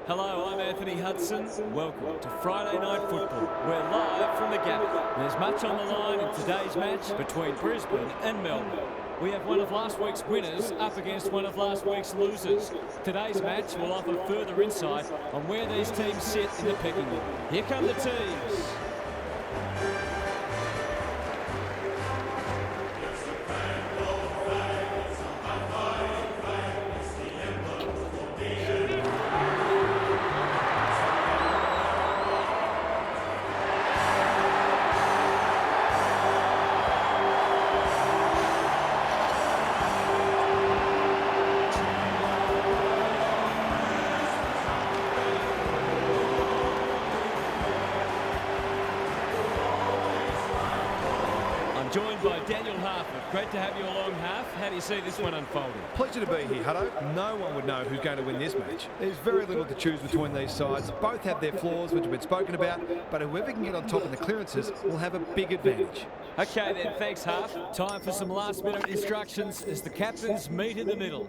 Hello, I'm Anthony Hudson. Welcome to Friday Night Football. We're live from the Gap. There's much on the line in today's match between Brisbane and Melbourne. We have one of last week's winners up against one of last week's losers. Today's match will offer further insight on where these teams sit in the pecking order. Here come the teams. Joined by Daniel Harford. Great to have you along, Harf. How do you see this one unfolding? Pleasure to be here, Hutto. No one would know who's going to win this match. There's very little to choose between these sides. Both have their flaws, which have been spoken about, but whoever can get on top in the clearances will have a big advantage. Okay then, thanks, Harf. Time for some last-minute instructions as the captains meet in the middle.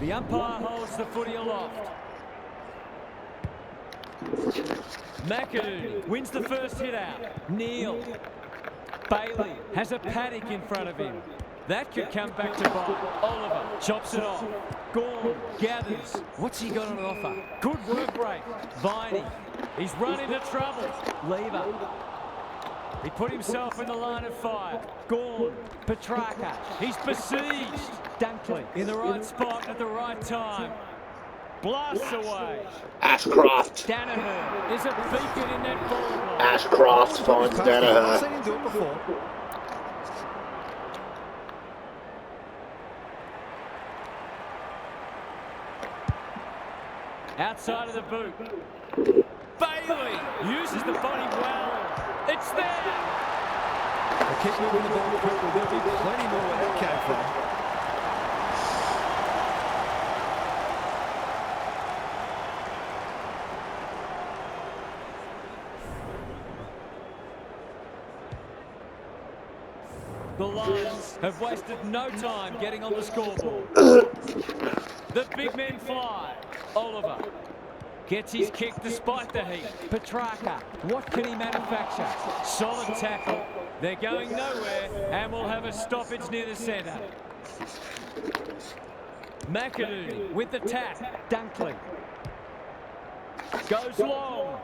The umpire holds the footy aloft. McAdoo wins the first hit out. Neal. Bailey has a paddock in front of him. That could come back to bite. Oliver chops it off. Gorn gathers. What's he got on offer? Good work rate. Viney. He's run into trouble. Lever. He put himself in the line of fire. Gorn, Petrarca, he's besieged. Dunkley in the right spot at the right time. Blasts away. Ashcroft. Danaher is a beacon in that forward line. Ashcroft finds I've Danaher. seen him do it before. Outside of the boot. Bailey uses the body well. It's there. They keep moving the ball quickly. There'll be plenty more where that came from. The Lions have wasted no time getting on the scoreboard. The big men fly. Oliver gets his kick despite the heat. Petrarca, what can he manufacture? Solid tackle. They're going nowhere and will have a stoppage near the centre. McAdoo with the tap. Dunkley goes long.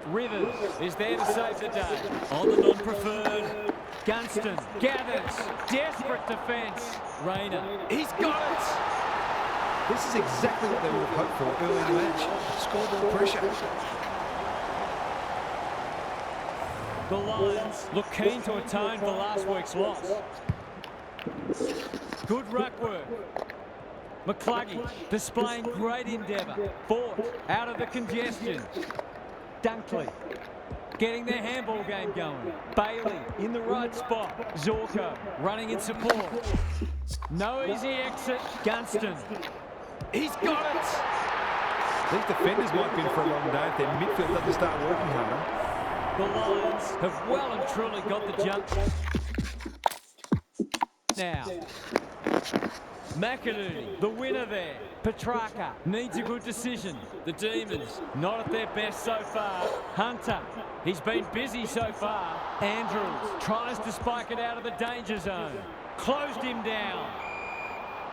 Rivers is there to save the day. On the non-preferred. Gunston gathers. Desperate defence. Rayner. He's got it. This is exactly what they would have hoped for early in the match. Scoreboard pressure. The Lions look keen to atone for last week's loss. Good ruck work. McCluggey displaying great endeavour. Fort out of the congestion. Dunkley getting their handball game going. Bailey in the right spot. Zorko running in support. No easy exit. Gunston. He's got it. These defenders might be in for a long day if their midfield doesn't start working harder. The Lions have well and truly got the jump. Now, McAdoo, the winner there. Petrarca needs a good decision. The Demons not at their best so far. Hunter, he's been busy so far. Andrews tries to spike it out of the danger zone. Closed him down.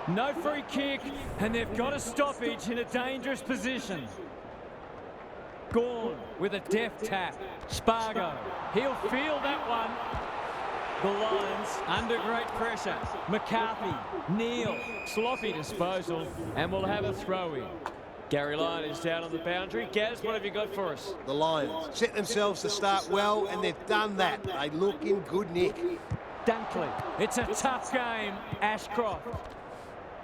No free kick, and they've got a stoppage in a dangerous position. Gorn with a deft tap. Spargo, he'll feel that one. The Lions under great pressure. McCarthy, Neal, sloppy disposal, and we'll have a throw-in. Gary Lyon is down on the boundary. Gaz, what have you got for us? The Lions set themselves to start well, and they've done that. They look in good nick. Dunkley, it's a tough game. Ashcroft.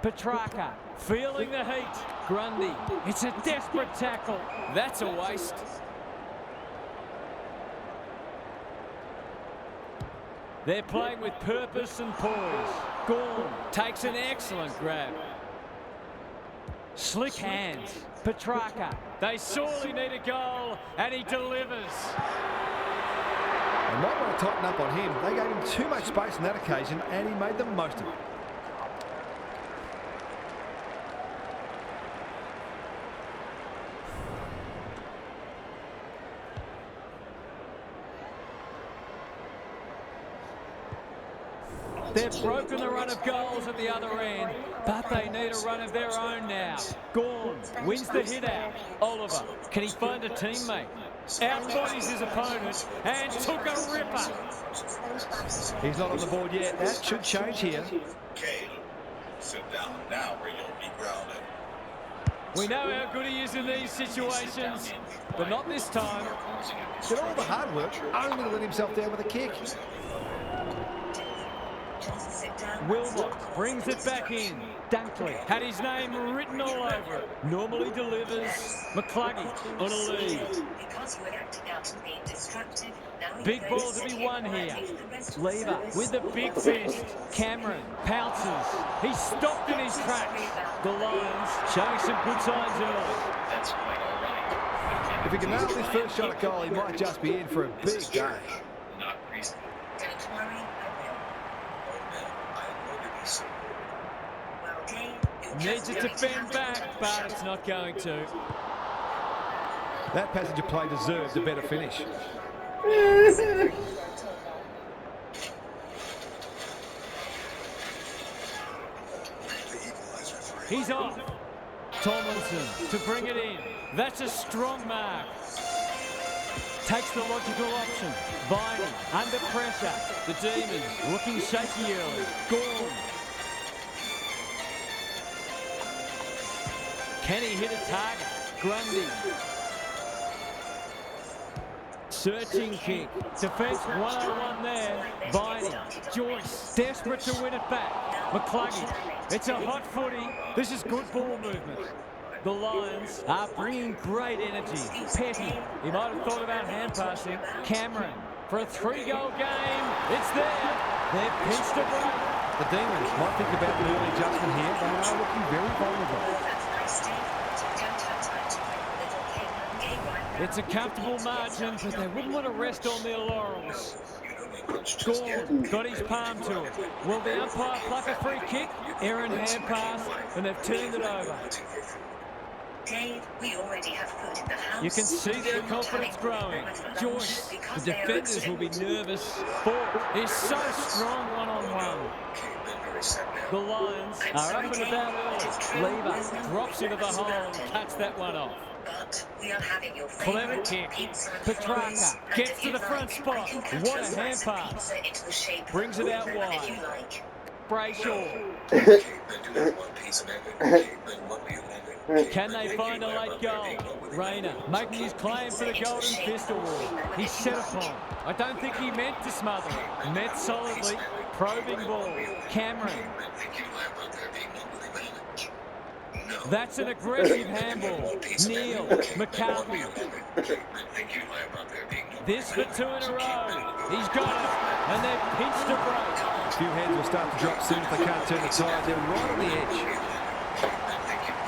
Petrarca feeling the heat. Grundy, it's a desperate tackle. That's a waste. They're playing with purpose and poise. Gorn takes an excellent grab. Slick hands. Petrarca. They sorely need a goal, and he delivers. They might want to tighten up on him. They gave him too much space on that occasion, and he made the most of it. They've broken the run of goals at the other end, but they need a run of their own now. Gorn wins the hit out. Oliver, can he find a teammate? Outbodies his opponent and took a ripper. He's not on the board yet. That should change here. Okay, sit down now or you'll be grounded. We know how good he is in these situations, but not this time. Did all the hard work, only to let himself down with a kick. Wilmot brings it back in. Dunkley had his name written all over it. Normally delivers. McCluggey on a lead. Big ball to be won here. Lever with the big fist. Cameron pounces. He's stopped in his tracks. The Lions showing some good signs early. That's quite all right. If he can nail this first shot at goal, he might just be in for a big day. Not reasonable. Don't worry, Needs it to bend back, but it's not going to. That passage of play deserved a better finish. He's off. Tomlinson to bring it in. That's a strong mark. Takes the logical option. Viney under pressure. The Demons looking shaky early. Gorn. Can he hit a target? Grundy. Searching kick. Defence 101 there. Viney. Joyce. Desperate to win it back. McCluggey. It's a hot footy. This is good ball movement. The Lions are bringing great energy. Petty. He might have thought about hand passing. Cameron for a 3-goal game. It's there. They've pinched a break. The Demons might think about an early adjustment here. They are looking very vulnerable. It's a comfortable margin, but they wouldn't want to rest on their laurels. Gorn got his palm to it. Will the umpire pluck a free kick? Aaron hand pass, and they've turned it over. Dave, we already have food in the house. You can see their confidence growing. Joyce, the defenders will be nervous. Ford is so strong one-on-one. The Lions are up and about early. Lever drops into the hole and cuts that one off. But we are having your Clever kick. Petrarca gets to the front spot. What a hand pass. Brings it out wide. Brayshaw. Can they find a late goal? Rayner making his claim for the Golden Fist Award. He's set upon. I don't think he meant to smother it. Met solidly. Probing ball. Cameron. That's an aggressive handball. Neil. McCarthy. This for 2 in a row. He's got it. And they've pinched a break. A few heads will start to drop soon if they can't turn the tide. They're right on the edge.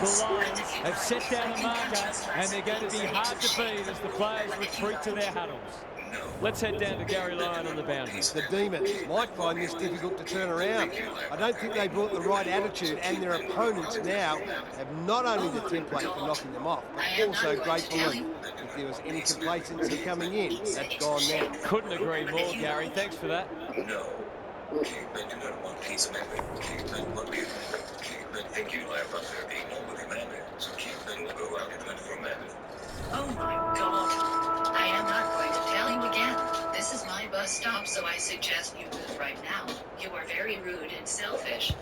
The Lions have set down a marker, and they're going to be hard to beat as the players retreat to their huddles. Let's head down to Gary Lyon on the boundary. The Demons might find this difficult to turn around. I don't think they brought the right attitude, and their opponents now have not only the template for knocking them off, but also great belief. If there was any complacency coming in, that's gone now. Couldn't agree more, Gary. Thanks for that. No. Cavemen do not want peace, man. Cavemen want peace. Cavemen think you lie about there being no willing man. So cavemen will go out and hunt for men. Oh my God. I am not going to tell you again. This is my bus stop, so I suggest you move right now. You are very rude and selfish.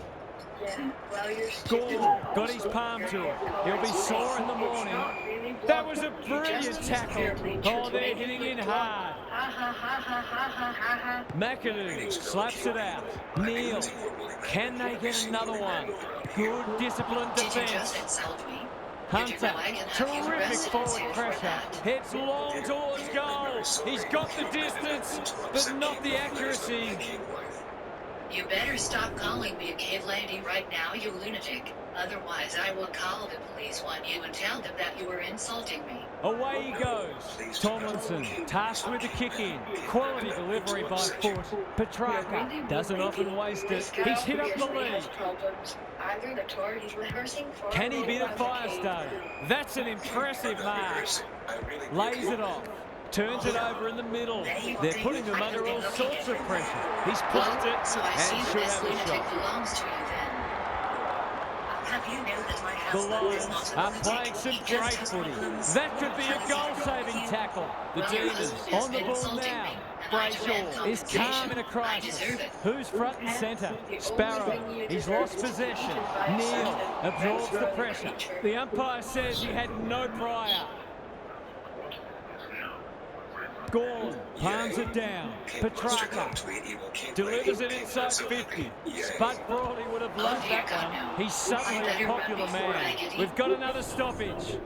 Gordon got his palm to it. He'll be sore in the morning. That was a brilliant tackle. Oh, they're hitting in hard. McAdoo slaps it out. Neil, can they get another one? Good disciplined defence. Hunter, terrific forward pressure. Heads long towards goal. He's got the distance, but not the accuracy. You better stop calling me a cave lady right now, you lunatic. Otherwise, I will call the police on you and tell them that you were insulting me. Away he goes. Tomlinson, tasked with the kick in. Quality delivery by foot. Petrarca doesn't often waste it. He's hit up the lead. Can he be the fire starter? That's an impressive mark. Lays it off. Turns it over in the middle. They're putting him under all sorts of pressure. He's pushed it and should have a shot. The Lions are playing some great footy. That could be a goal-saving tackle. The Demons on the ball now. Brayshaw is calm in a crisis. Who's front and centre? Sparrow. He's lost possession. Neil absorbs the pressure. The umpire says he had no prior. Gorn palms it down. Petrarca delivers it inside 50. Spud Brawley would have loved that one. He's suddenly a popular man. We've got another stoppage.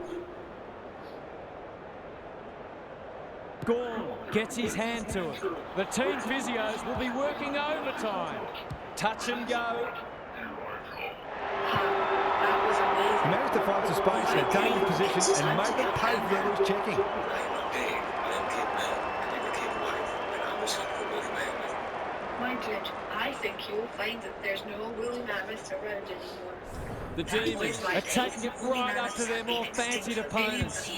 Gorn gets his hand to it. The team physios will be working overtime. Touch and go. He managed to find some space in a dangerous position and made them pay for their loose checking. I think you'll find that there's no woolly mammoths around anymore. The Demons are taking it right up to their more fancied opponents.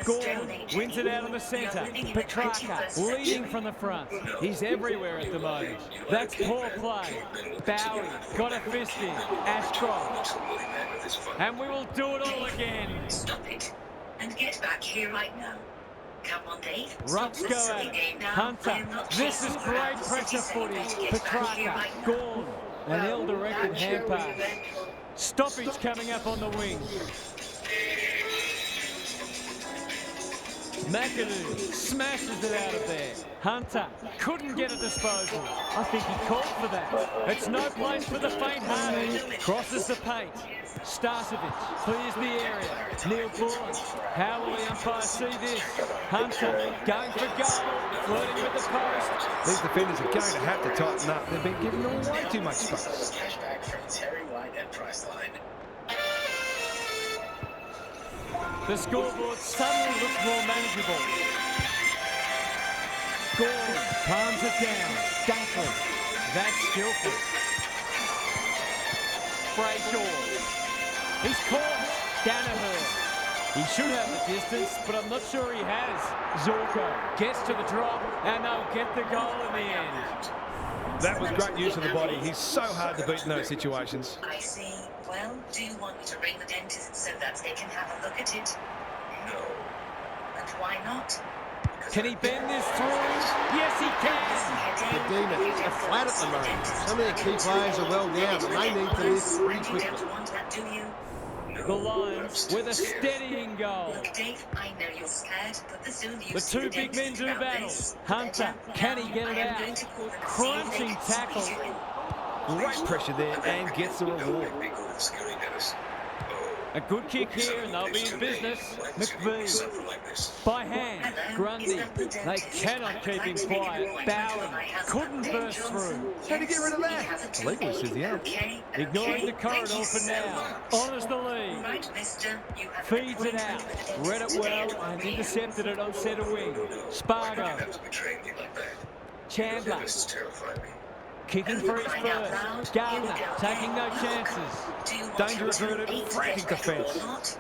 Gordon wins it out of the centre. Petrarca leading from the front. He's everywhere at the moment. That's poor play. Bowie got a fist in. Ashcroft. And we will do it all again. Stop it and get back here right now. Come on, Dave. Rucks go at it. Hunter. This is great pressure footy. Petrarca. Gorn. An ill-directed hand pass. Stoppage coming up on the wing. McAdoo smashes it out of there. Hunter couldn't get a disposal. I think he called for that. It's no place for the faint-hearted. Crosses the paint. Starcevic clears the area. Neil Bullen. How will the umpire see this? Hunter going for goal. Flirting with the post. These defenders are going to have to tighten up. They've been giving them way too much space. Cashback from Terry White and Priceline. The scoreboard suddenly looks more manageable. Gordon palms it down. Dunkley. That's skillful. Brayshaw. He's caught. Danaher. He should have the distance, but I'm not sure he has. Zorko gets to the drop, and they'll get the goal in the end. That was great use of the body. He's so hard to beat in those situations. I see. Well, do you want me to ring the dentist so that they can have a look at it? No. And why not? Can he bend this through? Yes, he can. The Demons are flat at the moment. Some of their key players are well down, and they need to lift pretty You quickly. don't want that, do you? The Lions with a steadying goal. Look, Dave, I know you're scared, but the sooner you The see two big men dentist do about battle. this, the Hunter, better. can he Now, get it I am out? going to call them and see if they Crunching can tackle. squeeze you in. Great pressure there and gets the reward. A good kick here and they'll be in business. McVeigh by hand. Grundy. They cannot keep him quiet. Bowen couldn't burst through. How to get rid of that? Legally says the ump. Ignoring the corridor for now. Honours the lead. Right, mister, you have an Feeds it out. appointment with the Read it dentist well today. and intercepted it on centre wing. Spargo. Chandler. Kicking for his first. Gardner taking no chances. Do you want Danger to averted, eat frantic together or defence. not?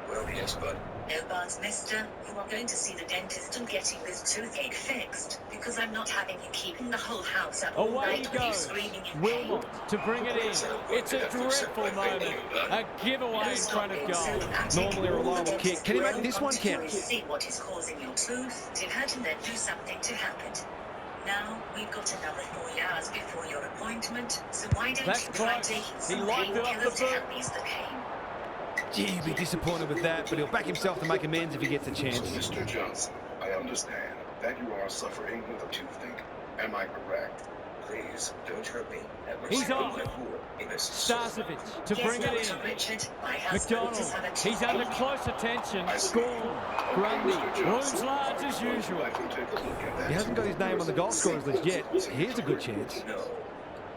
Well, yes, but No bugs, mister. You are going to see the dentist and getting this toothache fixed. Because I'm not having you keeping the whole house up all Away he night with you goes. screaming in pain. Wilmot to bring it in. It's a dreadful moment. A giveaway in front of goal. Normally a reliable kick. Can he make this one count? See what is causing your tooth to hurt and then do something to help it. Now, we've got another 4 hours before your appointment, so why don't That's you try close. taking He some locked it off the painkillers to boot. help ease the pain? Gee, he'll be disappointed with that, but he'll back himself to make amends if he gets a chance. Mr. Johnson, I understand that you are suffering with a toothache. Am I correct? Please, don't hurt me. He's off. Starcevic to bring it in. Richard, my McDonald, he's under close attention. Gorn, Grundy, looms large as usual. He hasn't got his name on the goal scorers list yet. Here's a good chance. No.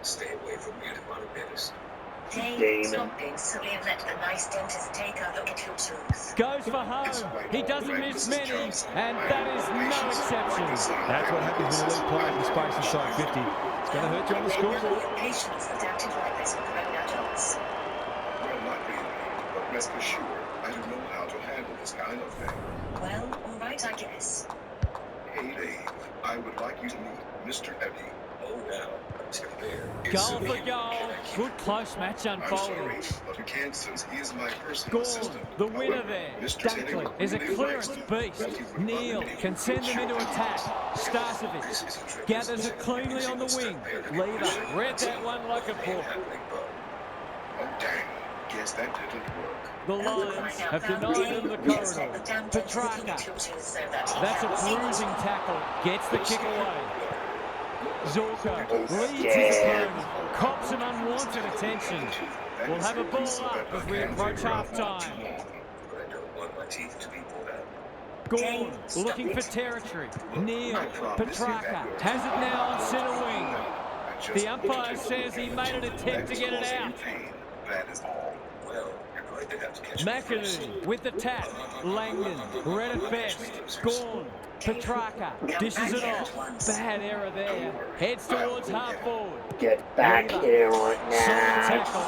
Stay away from beautiful business. Dave, stop being silly and let the nice dentist take a look at your tooth. Goes for home. He doesn't miss many, and that is no exception. That's what happens when a league player can space inside 50. It's going to hurt you on the scoreboard. Your patients that acted like this with grown adults. Well, not really, but rest assured, I don't know how to handle this kind of thing. Well, all right, I guess. Hey, Dave, I would like you to meet Mr. Ebby. Oh, now, I'm still there. Goal for goal. Good close match I'm unfolding. sorry, but you can't since he is my personal Gorn, assistant. the winner However, there. Mr. Teddy Dunkley would is a really clearance like beast. that he would Neil love can send them into attack. Starcevic gathers it cleanly on the wing. Lever read that one like a book. Oh, dang. Guess that didn't work. The Lions have denied them the corridor. Petrarca. That's a bruising tackle. Gets the kick away. Zorko leads his opponent. Cops some unwanted attention. We'll have a ball up as we approach half-time. But I don't want my teeth to be pulled out. Gorn looking for territory. Neil, Petrarca has it now on centre wing. The umpire says he made an attempt to get it out. That is all. Well, you're going to have to catch McInerney with the tap. Langdon read it best. Gorn, Petrarca dishes it off. Bad error there. Heads towards half forward. Get back here right Solid now. tackle.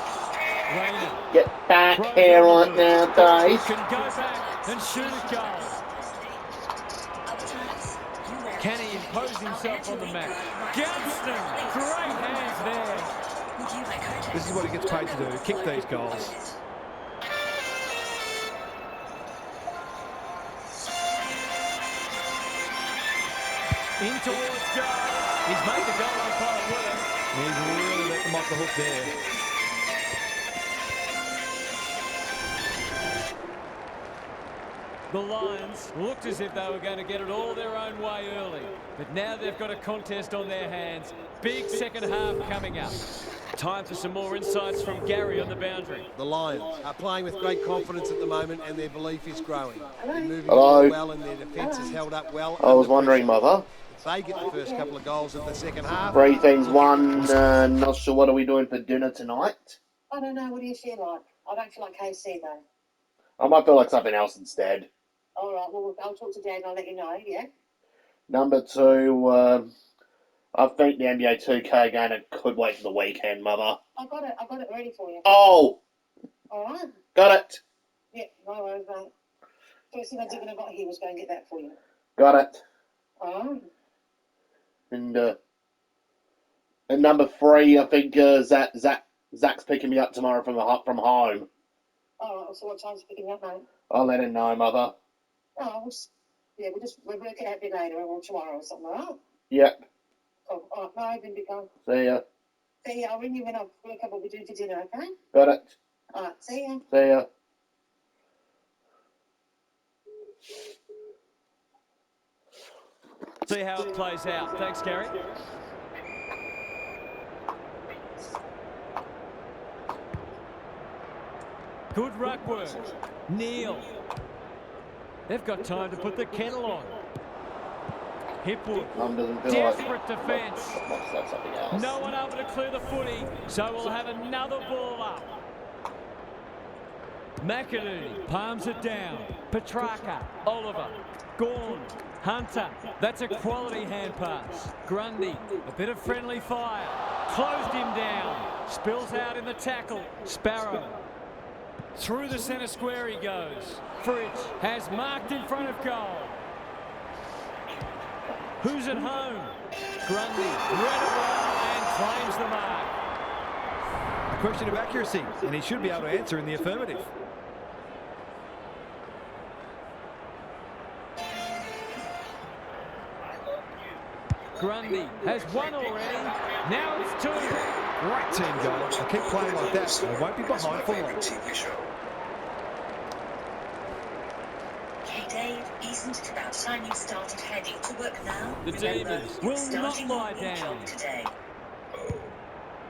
Raynor Get back here right now, Dave. can go back and shoot a goal. Can he impose himself on the mat? Gunston, great hands there. This is what he gets paid to do, kick these goals. In towards goal. He's made the goal umpire winner. He's really let them off the hook there. The Lions looked as if they were going to get it all their own way early. But now they've got a contest on their hands. Big second half coming up. Time for some more insights from Gary on the boundary. The Lions are playing with great confidence at the moment and their belief is growing. They're moving Hello. well and their defence has held up well. I was under wondering, pressure. Mother. If they get the first couple of goals of the second half. 3 things. 1, not sure what are we doing for dinner tonight. I don't know. What do you feel like? I don't feel like KC though. I might feel like something else instead. All right. Well, I'll talk to Dad and I'll let you know. Yeah. Number 2, I think the NBA 2K game could wait for the weekend, Mother. I got it. I got it ready for you. Oh, All right. got it. Yeah. No worries, mate. First thing I did when I got here was go and get that for you. Got it. All right. And number 3, I think Zach's picking me up tomorrow from home. All right. So what time's you picking me up, mate? I'll let him know, Mother. Oh, we'll work it out a bit later or tomorrow or something. All right. Yep. Cool. All right. Bye, then, big guy. See ya. See ya. I'll ring you when I've worked out what we're doing for dinner. Okay. Got it. All right. See ya. See ya. See how it plays out. Thanks, Gary. Good ruck work. Neil. They've got time to put the kettle on. Hipwood. Mum doesn't feel Desperate defence. What's that, something else? No one able to clear the footy, so we'll have another ball up. McInerney palms it down. Petrarca, Oliver, Gorn, Hunter. That's a quality hand pass. Grundy, a bit of friendly fire. Closed him down. Spills out in the tackle. Sparrow. Through the centre square he goes. Fridge has marked in front of goal. Who's at home? Grundy read it well and claims the mark. A question of accuracy, and he should be able to answer in the affirmative. Grundy has one already. Now it's two. Great team goal. They'll keep playing like that. They won't be behind for long. TV show. Hey Dave, isn't it about time you started heading to work now? The Demons will not lie down. Today. Oh,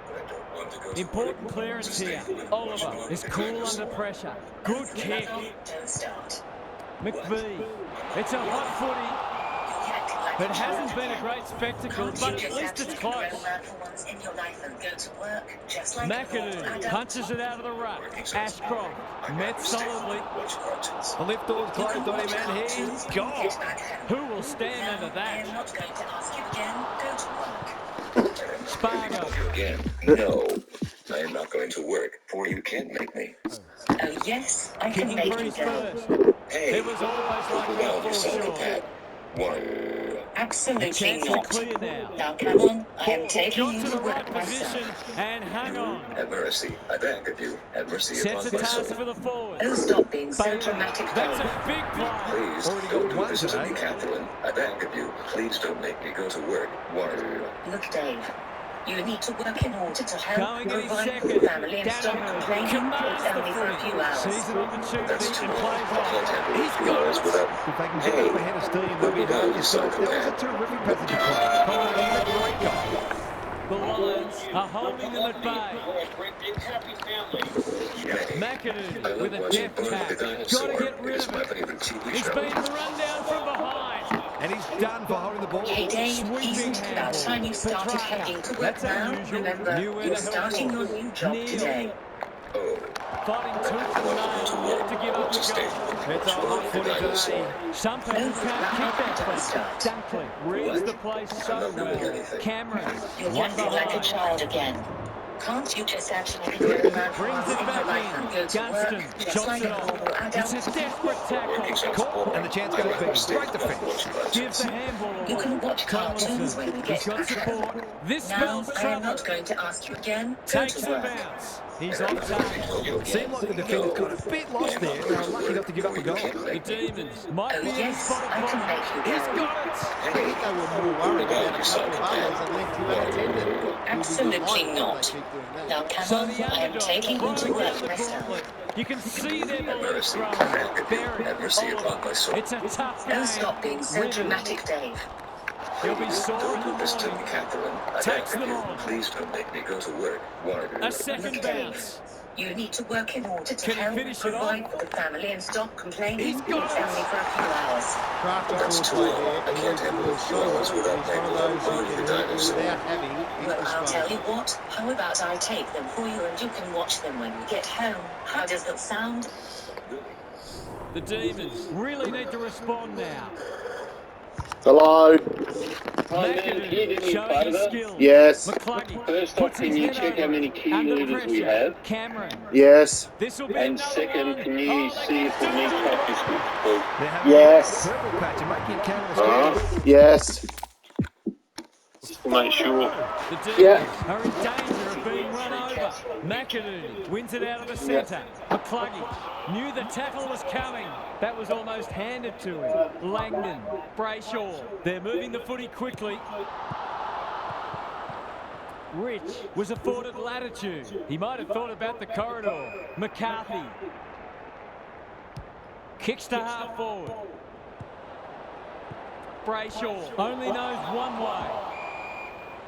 but I don't want to go to Important work. clearance here. Sustain with Oliver much is more cool dinosaur. under pressure. Good kick. Don't start. McVee. It's a hot footy. It hasn't been a great spectacle, but at least it's close. McAdoo punches it out of the ruck. Ashcroft met solidly. The lift door's closed on him and he's gone. Who will stand under that? I'm not going to ask you again. Go to work. Spargo. Again, no. I am not going to work, for you can't make me. Oh yes, I can Kicking make for you his go. first. Hey, It was almost like put a down your full salary shot. pad. One. Absolutely Chance to not. clear now. Now come on, I am taking Got you to to the right work position myself. and hung on. Have mercy. I beg of you. Have mercy Sets a upon my task soul. for the forward. Oh, stop being so Bailey. dramatic, That's Dave. a big play. Please, Already don't got do one this to today. me, Catherine. I beg of you. Please don't make me go to work. One. Look, Dave, you need to work in order to help Going in his provide for second. the family and stop Danaher complaining for commands the family for a few footy. hours. Sees an opportunity That's too and long. plays I can't on. handle He's a few got hours it. without... If they can get up ahead of steam, they'll be hard to stop. That was a terrific passage of play. Culminating in a great goal. The Lions are holding them at bay. McAdoo with a deft tap. Got to get rid of it. He's been run down from behind. And he's done for holding the ball. Hey Dave, Sweeping isn't it about handball. time you started Petrarca. heading to work That's now? unusual. Remember, Knew where you're the help starting was. your new job Neil. today. Oh, Fighting tooth and nail not to give up the goal. It's a hot footy today. Some people can't kick that far. Dunkley reads the place so well. Cameron, You're one acting like a behind. child again. Can't you just actually be a man for Brings once it in your back life and in. go to work Gunston just chops like it a off. normal It's adult? a desperate tackle. Caught, and the chance goes big. Great defence. Gives the handball You away. can watch cartoons when you He's get got back support. home. This Now, spells I am trouble. not going to ask you again. Go Takes to the work. bounce. He's on target. Seemed like the defenders got a bit lost there. They were lucky not to give up a goal. The Demons might Oh be in a yes, spot of I can bottom. make you He's go. got it. I think they were more worried about a couple of others and left him unattended. Absolutely not. They keep doing that. Now come So on, the I am underdog taking you to throwing work down the myself. gauntlet. You can see their Have belief mercy. growing. I beg of you. Barry, Have mercy upon my Oliver. soul. It's a tough Oh, game. stop being so Rivers. dramatic, Dave. He'll be sore in Don't the do this to me, morning. Catherine. I Takes beg of them you. on. Please don't make me go to work. One. A second Look, bounce. You need to work in order to Can he help finish it provide off? for the family and stop complaining. He's got It's it. only for a few hours. Crafty That's too foreplay long. there. I He can't leads the handle ball a few so well. hours He's without one my of blood those who running can the hit you dinosaur. without having his Well, I'll tell you disposal. what. How about I take them for you and you can watch them when you get home? How does that sound? The Demons really need to respond now. Hello. McAdoo showing his skill. Yes. McCluggey First puts off, his can you head check over. how many key Under leaders we pressure. have? Cameron. Yes. This will be And another second, one. can you Oh, they see if we can need do it. practice with the ball? They're having Yes. a purple patch and making it count on the screen. Yes. Just to make sure. The Demons Yeah. are in danger of being run over. McAdoo wins it out of the centre. McCluggey knew the tackle was coming. That was almost handed to him. Langdon, Brayshaw. They're moving the footy quickly. Rich was afforded latitude. He might have thought about the corridor. McCarthy kicks to half forward. Brayshaw only knows one way.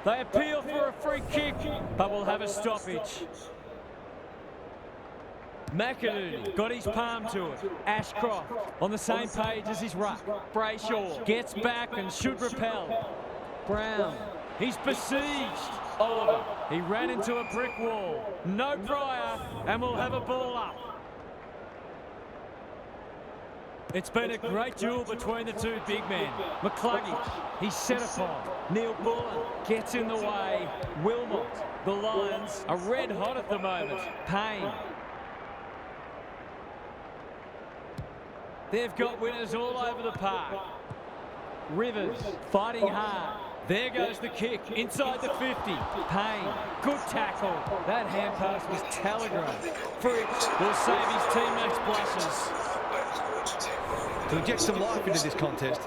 They appeal for a free kick, but will have a stoppage. McAdoo got his palm to it. Ashcroft on the same page as his ruck. Brayshaw gets back and should repel. Brown, he's besieged. Oliver, he ran into a brick wall. No prior, and we'll have a ball up. It's been a great duel between the two big men. McCluggey, he's set upon. Neil Bullen gets in the way. Wilmot, the Lions are red hot at the moment. Payne. They've got winners all over the park. Rivers fighting hard. There goes the kick inside the 50. Payne, good tackle. That hand pass was telegraphed. Fritz will save his teammates' blushes. To inject some life into this contest.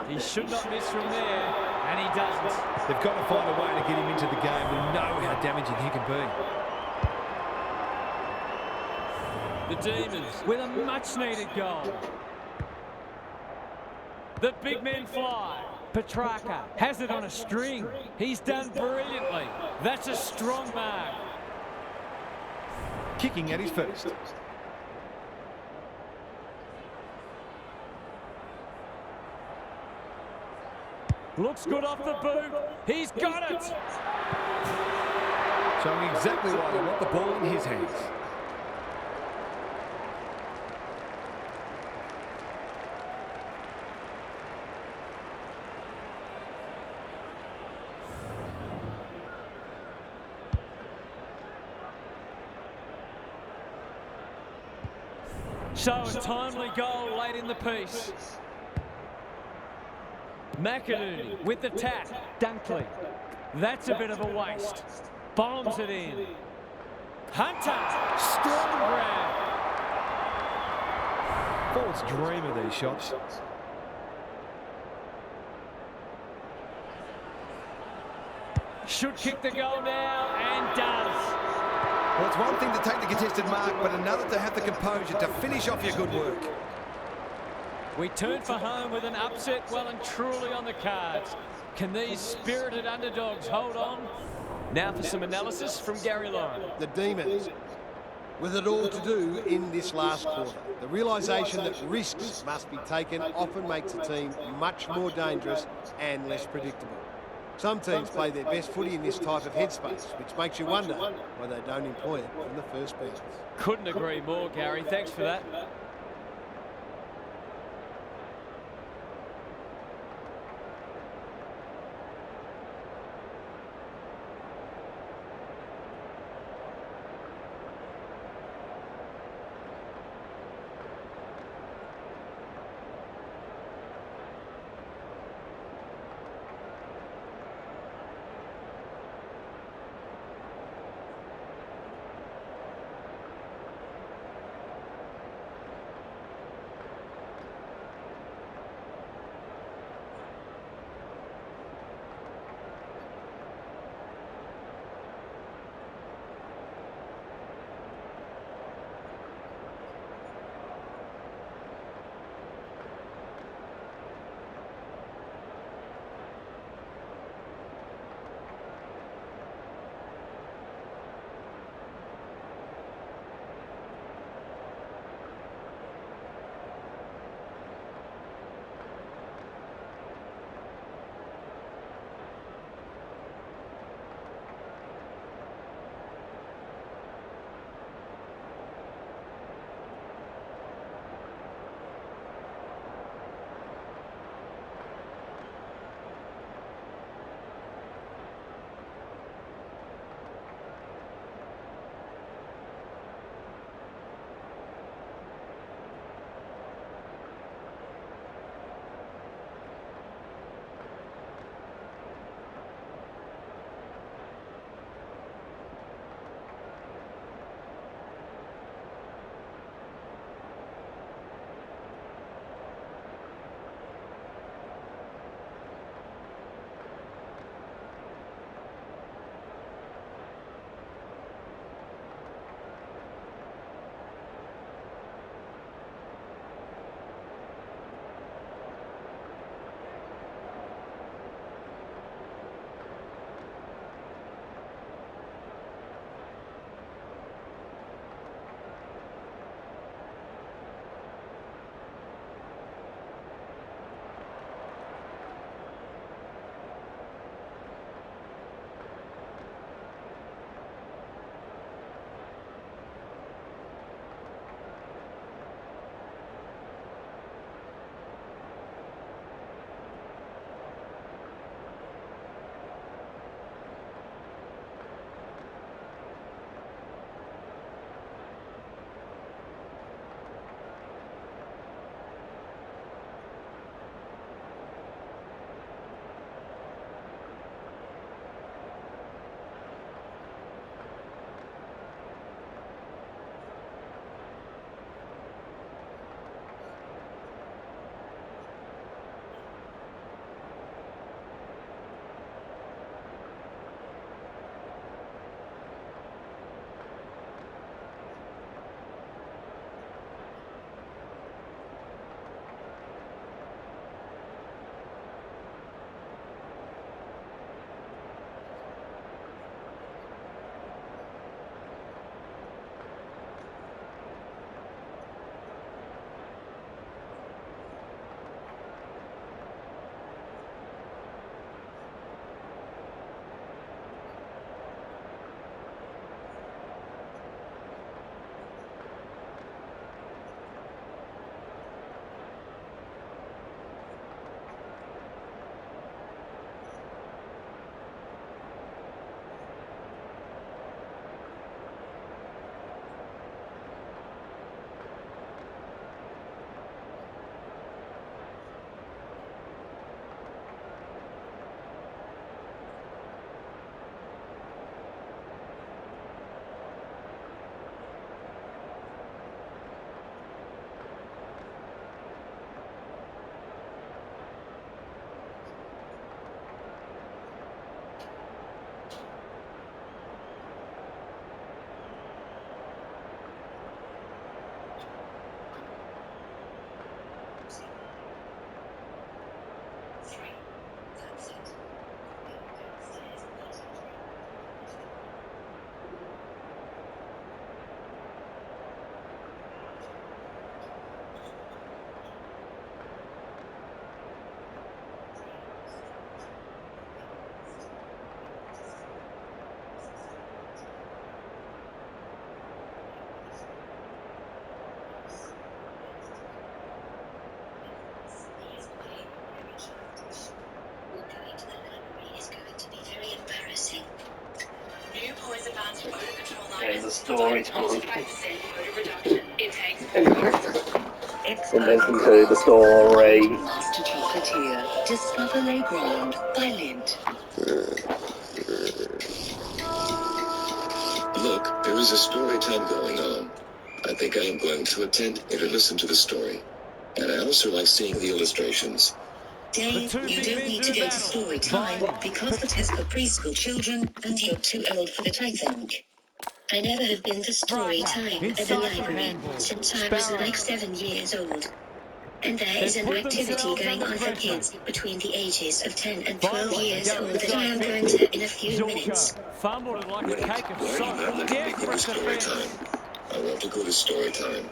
He should not miss from there, and he doesn't. They've got to find a way to get him into the game. We know how damaging he can be. The Demons with a much-needed goal. The big men fly. Petrarca has it on a string. He's done brilliantly. That's a strong mark. Kicking at his first. Looks good off the boot. He's got it. Showing exactly why they want the ball in his hands. So a timely goal late in the piece. McInerney with the tap. Dunkley. That's a bit of a waste. Bombs it in. Hunter. Strong grab. Forwards dream of these shots. Should kick the goal now and does. Well, it's one thing to take the contested mark, but another to have the composure to finish off your good work. We turn for home with an upset well and truly on the cards. Can these spirited underdogs hold on? Now for some analysis from Gary Lauren. The Demons, with it all to do in this last quarter. The realisation that risks must be taken often makes a team much more dangerous and less predictable. Some teams play their best footy in this type of headspace, which makes you wonder why they don't employ it from the first bounce. Couldn't agree more, Gary. Thanks for that. the story time. 5% motor reduction. It takes And listen to the story. Master Chocolatier. Discover Le Grand by Lindt. Look, there is a story time going on. I think I am going to attend it and listen to the story. And I also like seeing the illustrations. Dave, you don't need to go to story time because it is for preschool children and you're too old for it, I think. I never have been to story time at the library since I was like 7 years old. And there is an activity going on for kids between the ages of 10 and 12 years old that I am going to in a few minutes. Fumbled it like a cake of Why are you salt. not letting me go to story time? I want to go to story time.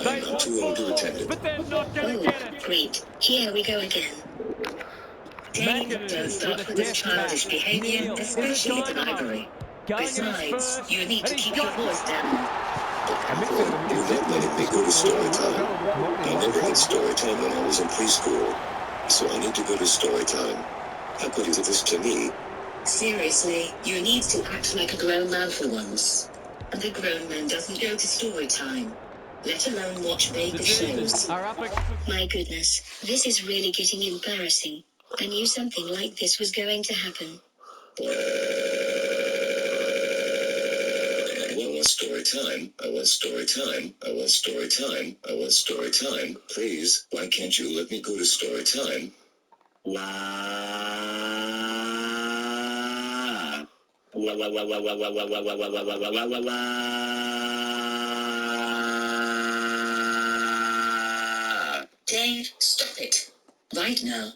I am not too old to attend it. But they're not going to get it. Great. Here we go again. Dave, don't start with this childish behavior, especially at the library. Besides, you need to keep your voice down. You're not letting me go to story time. I never had story time when I was in preschool. So I need to go to story time. How could you do this to me? Seriously, you need to act like a grown man for once. And a grown man doesn't go to story time, let alone watch baby shows. My goodness, this is really getting embarrassing. I knew something like this was going to happen. I want story time. I want story time. I want story time. I want story time. Please, why can't you let me go to story time? Dave, stop it. Right now.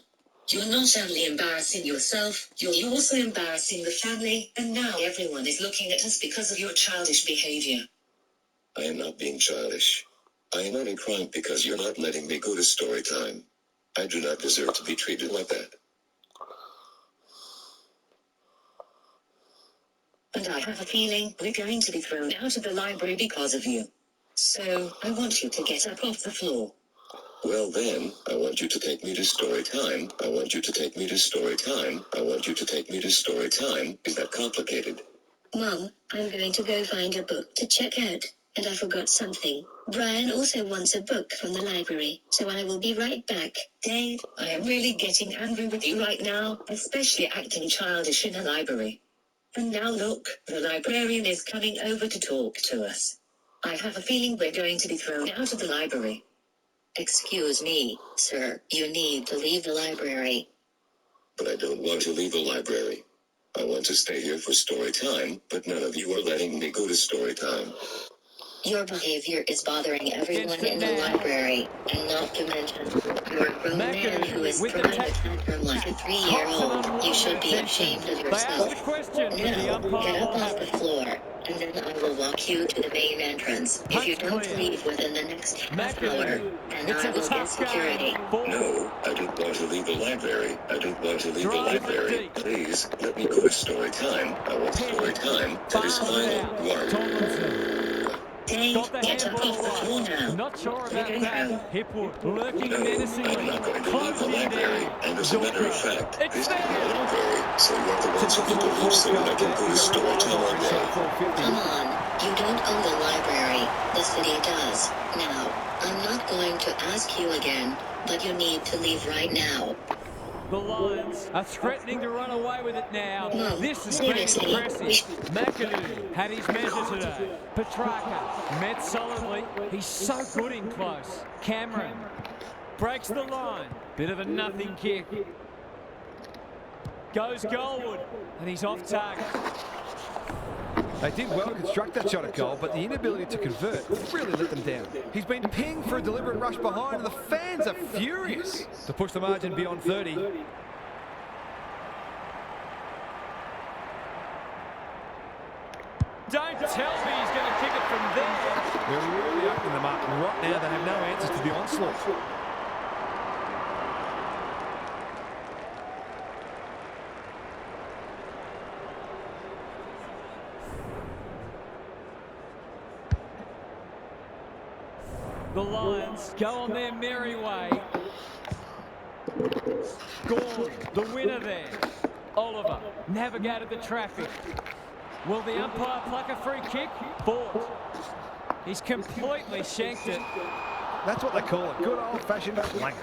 You're not only embarrassing yourself, you're also embarrassing the family, and now everyone is looking at us because of your childish behavior. I am not being childish. I am only crying because you're not letting me go to story time. I do not deserve to be treated like that. And I have a feeling we're going to be thrown out of the library because of you. So, I want you to get up off the floor. Well then, I want you to take me to story time. I want you to take me to story time. I want you to take me to story time. Is that complicated? Mom, I'm going to go find a book to check out. And I forgot something. Brian also wants a book from the library, so I will be right back. Dave, I am really getting angry with you right now, especially acting childish in a library. And now look, the librarian is coming over to talk to us. I have a feeling we're going to be thrown out of the library. Excuse me, sir, you need to leave the library. But I don't want to leave the library. I want to stay here for story time, but none of you are letting me go to story time. Your behavior is bothering everyone in the library, and not to mention, you're a grown man who is throwing a tantrum like a 3-year-old. You should be ashamed of yourself. Now, get up off the floor, and then I will walk you to the main entrance. If you don't leave within the next half hour, then I will get security. No, I don't want to leave the library. I don't want to leave the library. Please, let me go to story time. I want story time. That is final. Dave, get up off the floor now. Not sure about that. Hipwood lurking menacingly. I'm not going to leave the library. And as a matter of fact, this is my library, so you're the ones who need to leave so that I can go to story time all day. Come on, you don't own the library. The city does. Now, I'm not going to ask you again, but you need to leave right now. The Lions are threatening to run away with it now. Mom, This has been seriously, impressive. McAdoo had his measure today. Petrarca met solidly. He's so good in close. Cameron breaks the line. Bit of a nothing kick. Goes Goldwood, and he's off target. They did well to construct that shot at goal, but the inability to convert really let them down. He's been pinged for a deliberate rush behind, and the fans are furious to push the margin beyond 30. Don't tell me he's going to kick it from there. They're really opening them up, and right now they have no answers to the onslaught. The Lions go on their merry way. Gordon, the winner there. Oliver navigated the traffic. Will the umpire pluck a free kick? Ford. He's completely shanked it. That's what they call a good old-fashioned clanger.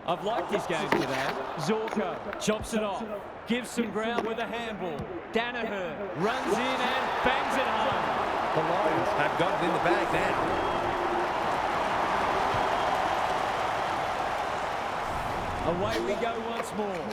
I've liked his game today. Zorko chops it off. Gives some ground with a handball. Danaher runs in and bangs it home. The Lions have got it in the bag now. Away we go once more.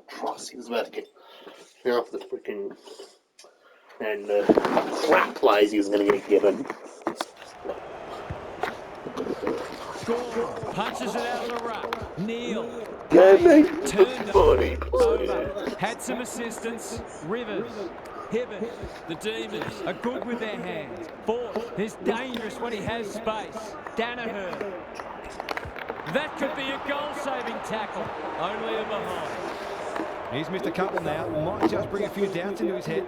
Christ, he was about to get half the freaking and crap plays he was going to get given. Gore punches it out of the ruck. Neil. Turned body, over. Had some assistance. Rivers. Hibbert. The Demons are good with their hands. Ford is dangerous when he has space. Danaher. That could be a goal-saving tackle. Only a behind. He's missed a couple now. Might just bring a few doubts into his head.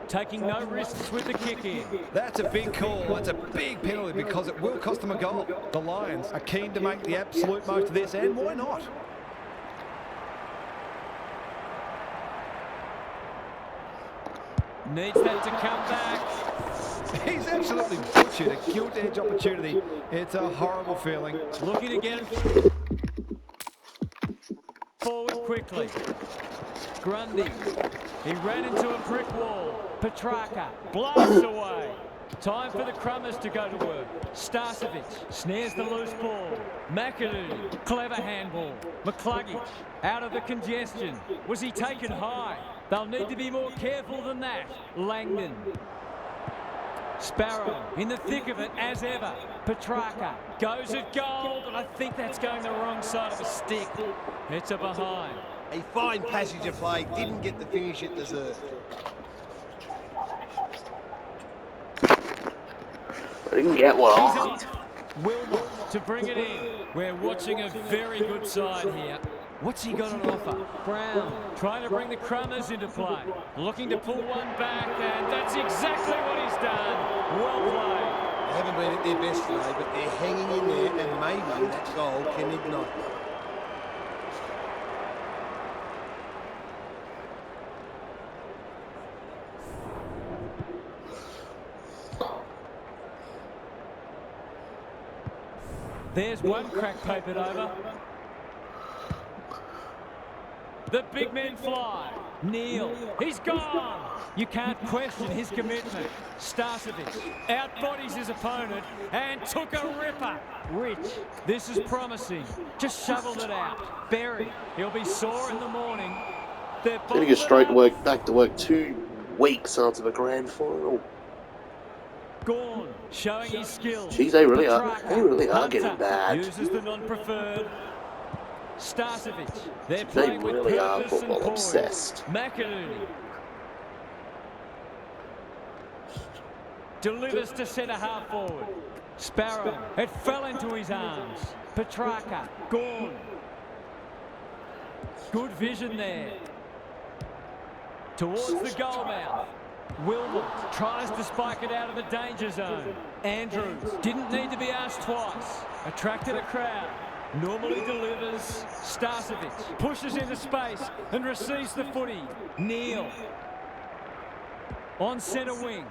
Taking no risks with the kick in. That's a big call. That's a big penalty because it will cost them a goal. The Lions are keen to make the absolute most of this, and why not? Needs that to come back. He's absolutely butchered a gilt edge opportunity. It's a horrible feeling. Looking to get it forward quickly. Grundy. He ran into a brick wall. Petrarca blasts away. Time for the Crummers to go to work. Starcevic snares the loose ball. McAdoo, clever handball. McCluggage out of the congestion. Was he taken high? They'll need to be more careful than that. Langdon. Sparrow in the thick of it as ever. Petrarca goes at goal, but I think that's going the wrong side of the stick. It's a behind. A fine passage of play, didn't get the finish it deserved. I didn't get one. He's on. Wilmot to bring it in. We're watching a very good side here. What's he got on offer? Brown trying to bring the Crummers into play. Looking to pull one back, and that's exactly what he's done. Well played. They haven't been at their best today, but they're hanging in there, and maybe that goal can ignite. There's one crack papered over. The big men fly. Neil, he's gone. You can't question his commitment. Starcevic outbodies his opponent and took a ripper. Rich, this is promising. Just shoveled it out. Berry, he'll be sore in the morning. They're Going to go straight to work, back to work 2 weeks after the grand final. Gorn showing his skills. Jeez, they really are Hunter getting bad. uses the non-preferred. Starcevic, they're They playing with really are purpose and football poise. obsessed. McInerney delivers to centre half forward. Sparrow, it fell into his arms. Petrarca, Gorn. Good vision there. Towards the goal mouth. Wilmot tries to spike it out of the danger zone. Andrews didn't need to be asked twice. Attracted a crowd. Normally delivers. Starcevic pushes into space and receives the footy. Neil on centre wing.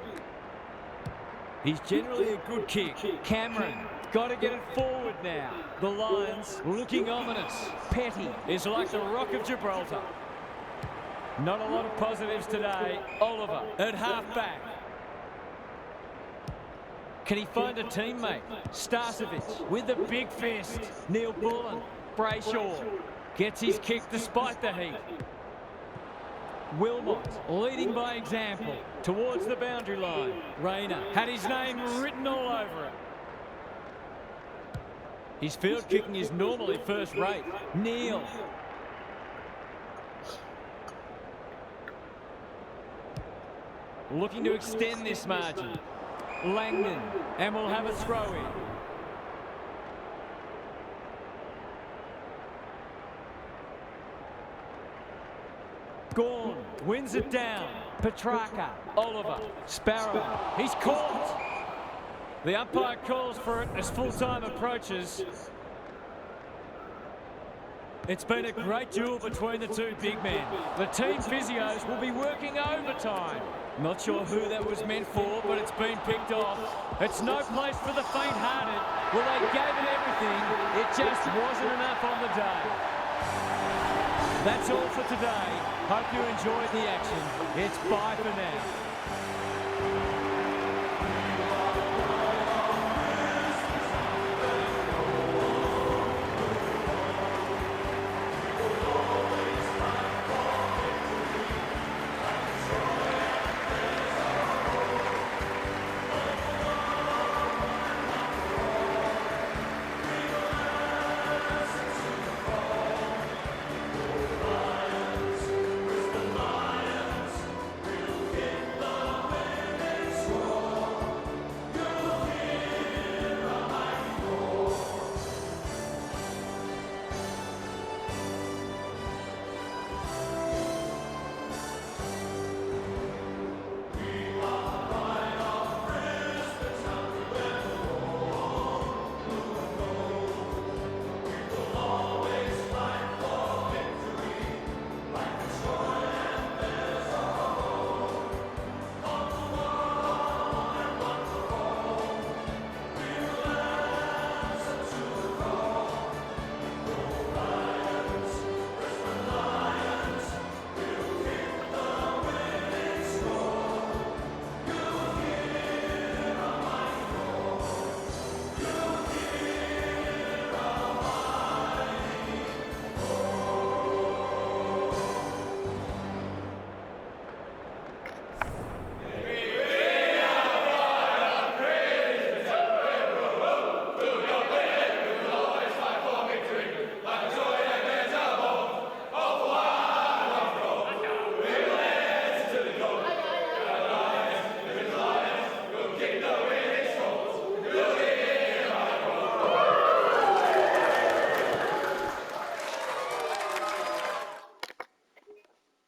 He's generally a good kick. Cameron got to get it forward now. The Lions looking ominous. Petty is like the Rock of Gibraltar. Not a lot of positives today. Oliver at half-back. Can he find a teammate? Starcevic with the big fist. Neil Bullen. Brayshaw gets his kick despite the heat. Wilmot leading by example towards the boundary line. Rayner had his name written all over it. His field kicking is normally first rate. Neil. Looking to extend this margin. Langdon, and we'll have a throw in. Gorn wins it down. Petrarca, Oliver, Sparrow. He's caught. The umpire calls for it as full-time approaches. It's been a great duel between the two big men. The team physios will be working overtime. Not sure who that was meant for, but it's been picked off. It's no place for the faint-hearted. Well, they gave it everything. It just wasn't enough on the day. That's all for today. Hope you enjoyed the action. It's bye for now.